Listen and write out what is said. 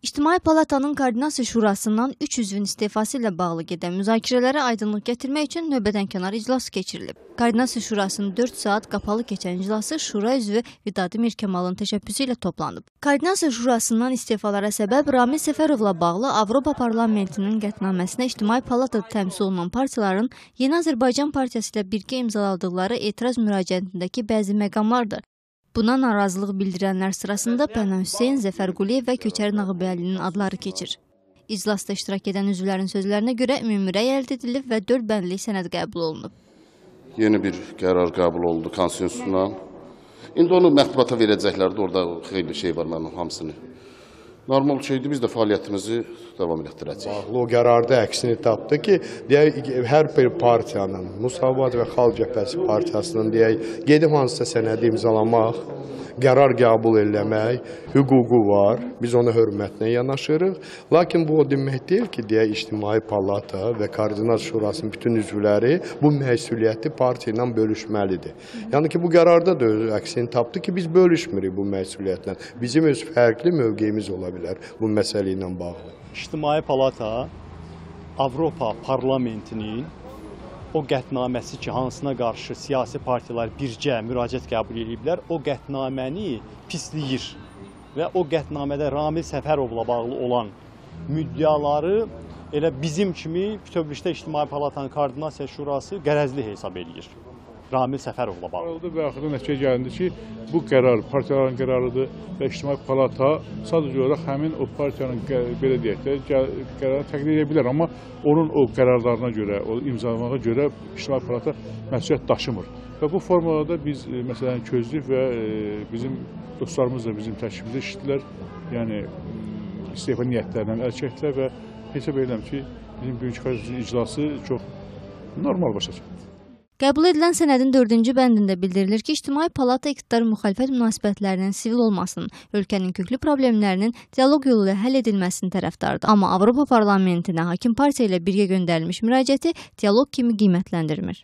İctimai Palatanın Koordinasiya Şurasından 3 üzvün istifası ilə bağlı gedən müzakirələrə aydınlıq gətirmək üçün növbədənkənar iclas keçirilib. Koordinasiya Şurasının 4 saat qapalı keçən iclası Şura üzvü Vidadimir Kemalın təşəbbüsü ilə toplanıb. Koordinasiya Şurasından istifalara səbəb Ramil Səfərovla bağlı Avropa Parlamentinin qətnaməsinə İctimai Palatada təmsil olunan partiyaların Yeni Azərbaycan Partiyası ilə birgə imzaladıqları etiraz müraciətindəki bəzi məqamlardır. Buna narazılıq bildirənlər sırasında Pəna Hüseyn, Zəfər Quliyev və Köçəri Nağıbəylinin adları keçir. İclasda iştirak edən üzvlərin sözlərinə görə ümumi rəy əldə edilib və 4 bəndlik sənəd qəbul olunub. Yeni bir qərar qəbul oldu konsensusundan. İndi onu mətbuata verəcəklərdi, orada xeyli şey var mənim hamısını. Normal şeydir, biz də fəaliyyətimizi davam etdirəcəyik. O qərarda əksini tapdı ki, deyək, hər bir partiyanın, Müsavat və Xalq Cəbhəsi partiyasının deyək, gedib hansısa sənədi imzalamaq, qərar qəbul eləmək hüququ var. Biz ona hörmətlə yanaşırıq. Lakin bu o demək deyil ki, deyək, İctimai Palata və Koordinasiya Şurasının bütün üzvləri bu məsuliyyəti partiya ilə bölüşməlidir. Yəni ki, bu qərarda da əksini tapdı ki, biz bölüşmürük bu məsuliyyətlə. Bizim öz fərqli mövqeyimiz ola bilər bu məsələ ilə bağlı. İctimai Palata Avropa Parlamentinin o qətnaməsi ki, hansına qarşı siyasi partiyalar bircə müraciət qəbul ediblər, o qətnaməni pisləyir və o qətnamədə Ramil Səfərovla bağlı olan müddiaları elə bizim kimi bütövlükdə İctimai Palatanın Koordinasiya Şurası qərəzli hesab edir. Ramil Səfərovla bağlı. Və axırda nəticə gəldi ki, bu qərar partiyaların qərarıdır və İctimai Palata sadəcə olaraq həmin o partiyanın belə deyək də qərarı təqdim edə bilər, amma onun o qərarlarına görə, o imzalamağa görə İctimai Palata məsuliyyət daşımır. Və bu formada da biz məsələn közlük və bizim dostlarımız da bizim təşkildə işitdilər, yəni istefa niyyətlərindən əl çəkdilər və hesab edirəm ki, bizim bugünkü iclası çox normal başa çıxdı. Qəbul edilən sənədin 4-cü bəndində bildirilir ki, İctimai Palata iqtidar müxalifət münasibətlərinin sivil olmasının, ölkənin köklü problemlərinin dialoq yolu ilə həll edilməsinin tərəfdardır. Amma Avropa Parlamentinə hakim partiya ilə birgə göndərilmiş müraciəti dialoq kimi qiymətləndirmir.